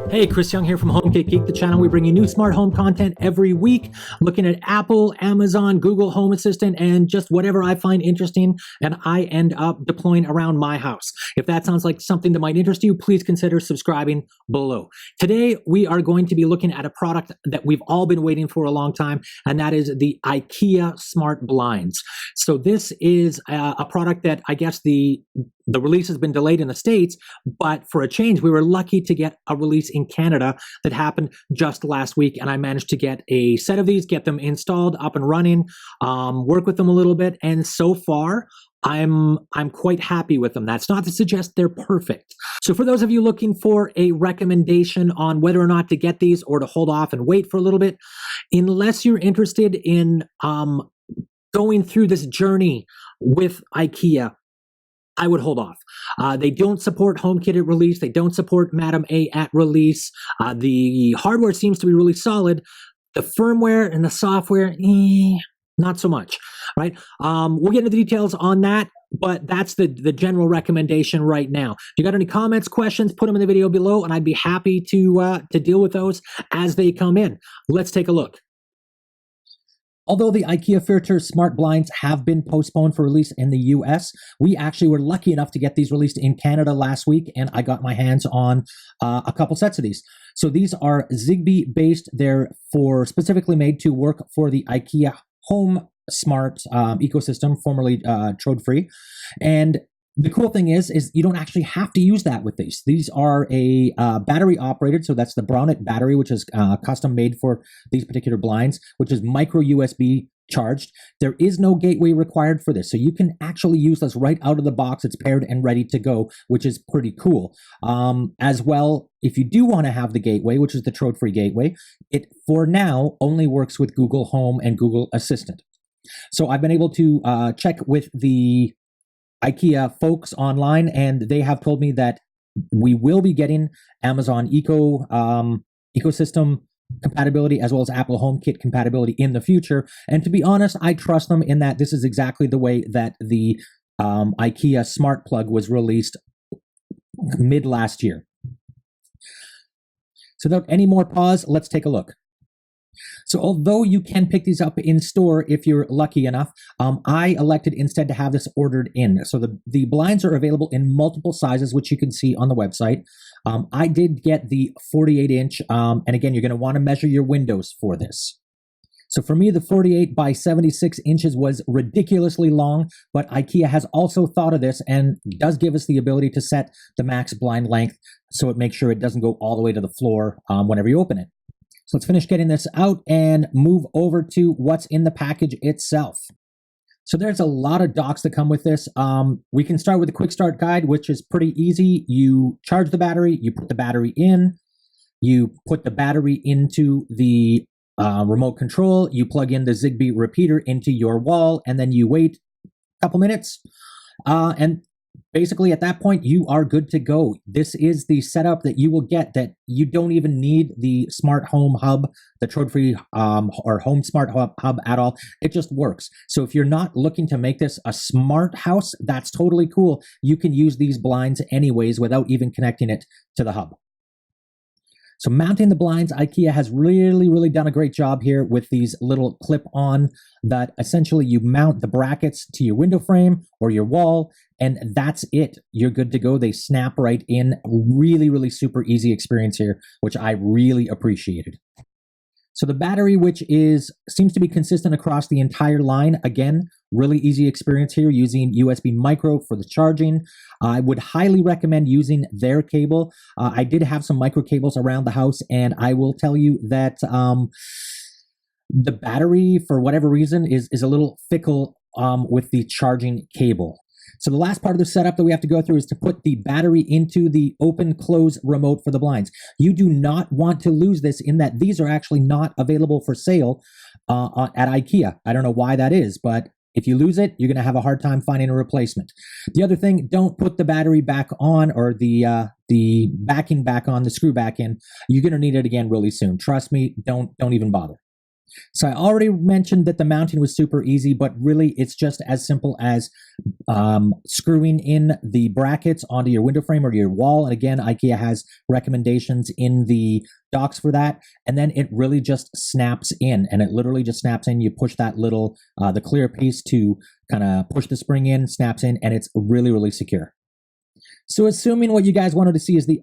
Hey, Chris Young here from HomeKit Geek, the channel. We bring you new smart home content every week, looking at Apple, Amazon, Google Home Assistant, and just whatever I find interesting and I end up deploying around my house. If that sounds like something that might interest you, please consider subscribing below. Today, we are going to be looking at a product that we've all been waiting for a long time, and that is the IKEA Smart blinds. So this is a product that I guess the release has been delayed in the States, but for a change, we were lucky to get a release in Canada that happened just last week, and I managed to get a set of these, get them installed, up and running, work with them a little bit, and so far, I'm quite happy with them. That's not to suggest they're perfect. So for those of you looking for a recommendation on whether or not to get these or to hold off and wait for a little bit, unless you're interested in going through this journey with IKEA, I would hold off. They don't support HomeKit at release. They don't support Madam A at release. The hardware seems to be really solid. The firmware and the software, not so much, right? We'll get into the details on that, but that's the general recommendation right now. If you got any comments, questions, put them in the video below, and I'd be happy to deal with those as they come in. Let's take a look. Although the IKEA Fyrtur smart blinds have been postponed for release in the US, we actually were lucky enough to get these released in Canada last week, and I got my hands on a couple sets of these. So these are Zigbee based. They're specifically made to work for the IKEA Home Smart ecosystem, formerly Trode free. And the cool thing is you don't actually have to use that with these. These are a battery operated, so that's the Brownit battery, which is custom made for these particular blinds, which is micro USB charged. There is no gateway required for this, so you can actually use this right out of the box. It's paired and ready to go, which is pretty cool. As well, if you do want to have the gateway, which is the Trode free gateway, it for now only works with Google Home and Google Assistant. So I've been able to check with the IKEA folks online, and they have told me that we will be getting Amazon ecosystem compatibility as well as Apple HomeKit compatibility in the future. And to be honest, I trust them in that this is exactly the way that the IKEA Smart plug was released mid last year. So without any more pause, let's take a look. So although you can pick these up in store if you're lucky enough, I elected instead to have this ordered in. So the blinds are available in multiple sizes, which you can see on the website. I did get the 48-inch, and again, you're going to want to measure your windows for this. So for me, the 48 by 76 inches was ridiculously long, but IKEA has also thought of this and does give us the ability to set the max blind length so it makes sure it doesn't go all the way to the floor whenever you open it. So let's finish getting this out and move over to what's in the package itself. So there's a lot of docs that come with this. We can start with the quick start guide, which is pretty easy. You charge the battery, you put the battery in, you put the battery into the remote control, you plug in the Zigbee repeater into your wall, and then you wait a couple minutes. And basically, at that point, you are good to go. This is the setup that you will get that you don't even need the smart home hub, the Trode free or home smart hub at all. It just works. So if you're not looking to make this a smart house, that's totally cool. You can use these blinds anyways without even connecting it to the hub. So mounting the blinds, IKEA has really done a great job here with these little clip-on that essentially you mount the brackets to your window frame or your wall, and that's it. You're good to go. They snap right in. Really super easy experience here, which I really appreciated. So the battery, which seems to be consistent across the entire line, again, really easy experience here using USB micro for the charging. I would highly recommend using their cable. I did have some micro cables around the house, and I will tell you that the battery, for whatever reason, is a little fickle with the charging cable. So the last part of the setup that we have to go through is to put the battery into the open-close remote for the blinds. You do not want to lose this in that these are actually not available for sale at IKEA. I don't know why that is, but if you lose it, you're going to have a hard time finding a replacement. The other thing, don't put the battery back on or the backing back on, the screw back in. You're going to need it again really soon. Trust me, don't even bother. So I already mentioned that the mounting was super easy, but really it's just as simple as screwing in the brackets onto your window frame or your wall. And again, IKEA has recommendations in the docs for that. And then it really just snaps in, and it literally just snaps in. You push that little, the clear piece to kind of push the spring in, snaps in, and it's really, really secure. So assuming what you guys wanted to see is the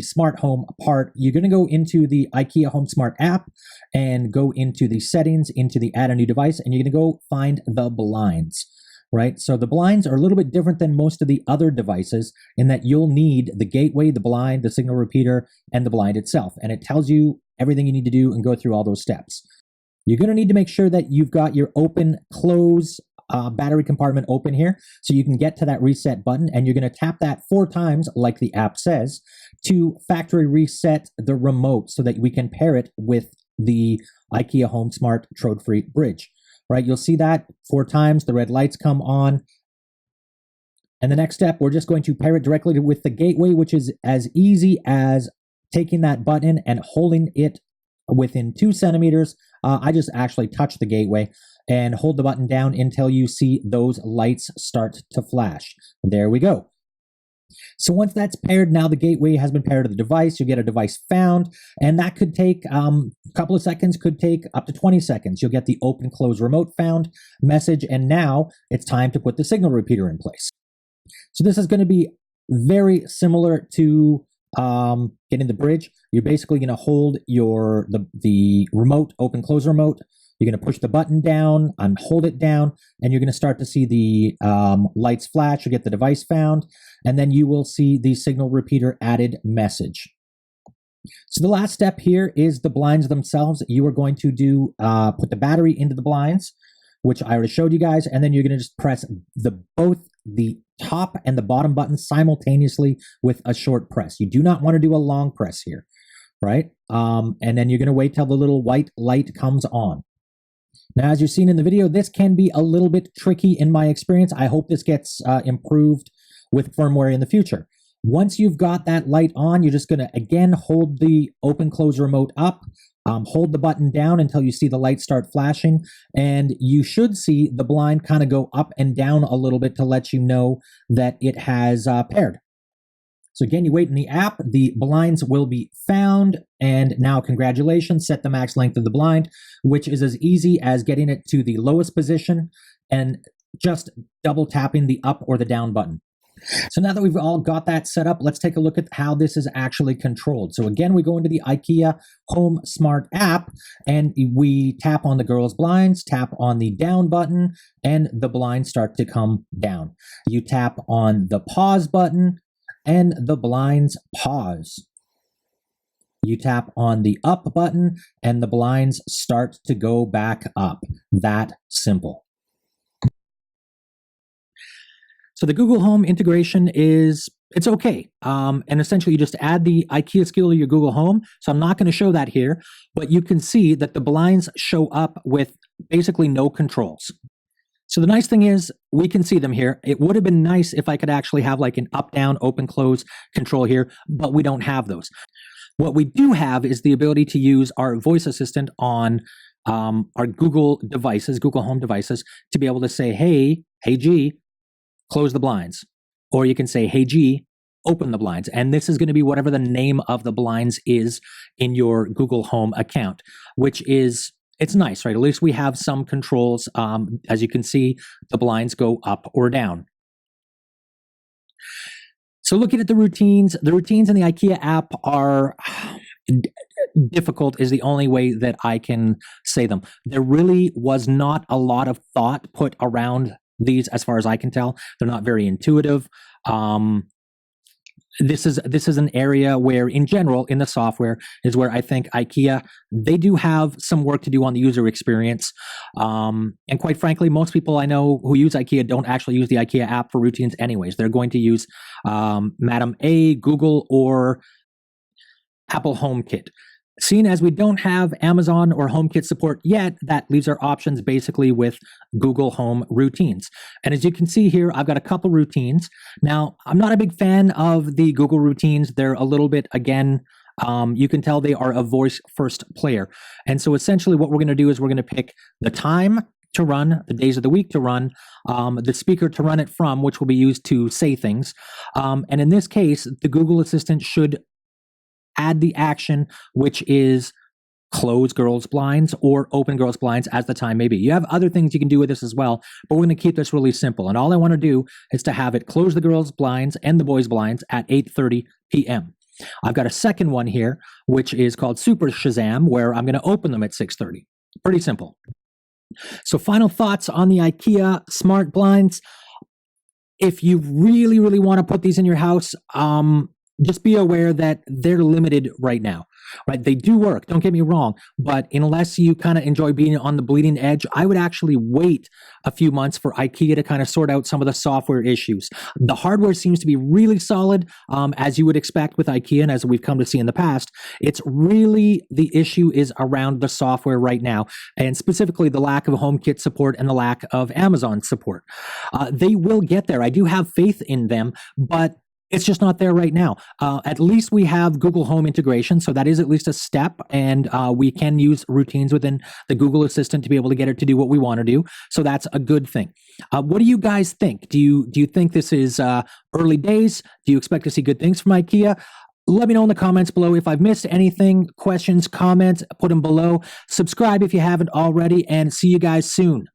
smart home part, you're going to go into the IKEA Home Smart app and go into the settings, into the add a new device, and you're going to go find the blinds, right? So the blinds are a little bit different than most of the other devices in that you'll need the gateway, the blind, the signal repeater, and the blind itself. And it tells you everything you need to do and go through all those steps. You're going to need to make sure that you've got your open, close, battery compartment open here so you can get to that reset button, and you're going to tap that 4 times like the app says to factory reset the remote so that we can pair it with the IKEA Home Smart Trode-free bridge, right? You'll see that 4 times, the red lights come on. And the next step, we're just going to pair it directly with the gateway, which is as easy as taking that button and holding it within 2 centimeters. I just actually touch the gateway and hold the button down until you see those lights start to flash. There we go. So once that's paired, now the gateway has been paired to the device. You get a device found, and that could take a couple of seconds, could take up to 20 seconds. You'll get the open close remote found message, and now it's time to put the signal repeater in place. So this is going to be very similar to getting the bridge. You're basically going to hold the remote, open close remote. You're going to push the button down and hold it down, and you're going to start to see the lights flash. You get the device found, and then you will see the signal repeater added message. So the last step here is the blinds themselves. You are going to do put the battery into the blinds, which I already showed you guys, and then you're going to just press both the top and the bottom button simultaneously with a short press. You do not want to do a long press here, right? And then you're going to wait till the little white light comes on. Now, as you've seen in the video, this can be a little bit tricky in my experience. I hope this gets improved with firmware in the future. Once you've got that light on, you're just going to, again, hold the open close remote up, hold the button down until you see the light start flashing, and you should see the blind kind of go up and down a little bit to let you know that it has paired. So again, you wait in the app, the blinds will be found, and now congratulations, set the max length of the blind, which is as easy as getting it to the lowest position and just double tapping the up or the down button. So now that we've all got that set up, let's take a look at how this is actually controlled. So again, we go into the IKEA Home Smart app, and we tap on the girls' blinds, tap on the down button, and the blinds start to come down. You tap on the pause button, and the blinds pause. You tap on the up button, and the blinds start to go back up. That simple. So the Google Home integration it's okay. And essentially you just add the IKEA skill to your Google Home. So I'm not going to show that here, but you can see that the blinds show up with basically no controls. So the nice thing is we can see them here. It would have been nice if I could actually have like an up, down, open, close control here, but we don't have those. What we do have is the ability to use our voice assistant on our Google devices, Google Home devices, to be able to say, hey G, close the blinds. Or you can say, hey G, open the blinds. And this is going to be whatever the name of the blinds is in your Google Home account, which is, it's nice, right? At least we have some controls. As you can see, the blinds go up or down. So looking at the routines in the IKEA app are difficult is the only way that I can say them. There really was not a lot of thought put around these, as far as I can tell. They're not very intuitive. This is an area where, in general, in the software, is where I think IKEA, they do have some work to do on the user experience. And quite frankly, most people I know who use IKEA don't actually use the IKEA app for routines anyways. They're going to use Madam A, Google, or Apple HomeKit. Seeing as we don't have Amazon or HomeKit support yet, that leaves our options basically with Google Home routines. And as you can see here, I've got a couple routines. Now, I'm not a big fan of the Google routines. They're a little bit, again, You can tell they are a voice first player. And so essentially what we're going to do is we're going to pick the time to run, the days of the week to run, the speaker to run it from, which will be used to say things. And in this case, the Google Assistant should add the action, which is close girls' blinds or open girls' blinds as the time may be. You have other things you can do with this as well, but we're going to keep this really simple. And all I want to do is to have it close the girls' blinds and the boys' blinds at 8:30 p.m. I've got a second one here, which is called Super Shazam, where I'm going to open them at 6:30. Pretty simple. So final thoughts on the IKEA Smart blinds. If you really, really want to put these in your house, just be aware that they're limited right now, right? They do work, don't get me wrong, but unless you kind of enjoy being on the bleeding edge, I would actually wait a few months for IKEA to kind of sort out some of the software issues. The hardware seems to be really solid, as you would expect with IKEA, and as we've come to see in the past. It's really, the issue is around the software right now, and specifically the lack of HomeKit support and the lack of Amazon support. They will get there. I do have faith in them, but it's just not there right now. At least we have Google Home integration, so that is at least a step, and we can use routines within the Google Assistant to be able to get it to do what we want to do. So that's a good thing. What do you guys think? Do you think this is early days? Do you expect to see good things from IKEA? Let me know in the comments below. If I've missed anything, questions, comments, put them below. Subscribe if you haven't already, and see you guys soon.